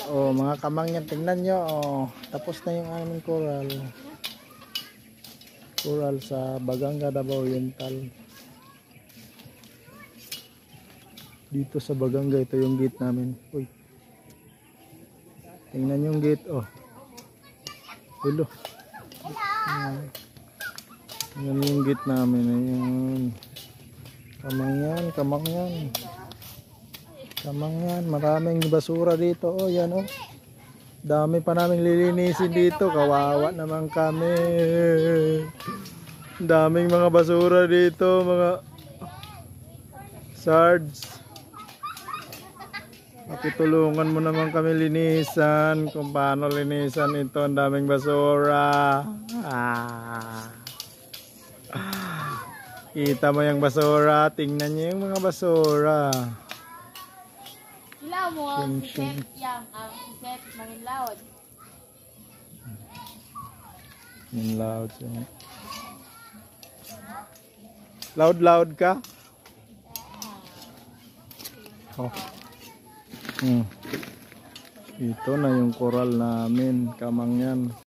Oh, mga kamangyan, tingnan nyo. Oh, tapos na yung aming coral. Coral sa Baganga, Davao Oriental. Dito sa Baganga, ito yung gate namin. Uy. Tingnan yung gate, oh. Ulo. Tingnan yung gate namin. Ayun. Kamangyan, kamangyan. Kamangyan, maraming basura dito. Oh, yan oh. Dami pa naming lilinisin dito. Kawawa naman kami. Daming mga basura dito, mga sards. Pakitulungan mo naman kami linisan kung paano linisan ito. Ang daming basura. Kita mo yung basura. Tingnan niyo yung mga basura. Ilaw mo, si Seth yang, si Seth Manginlaod. Yung loud siya. Loud ka? Oh. Ito na yung coral namin, kamangyan.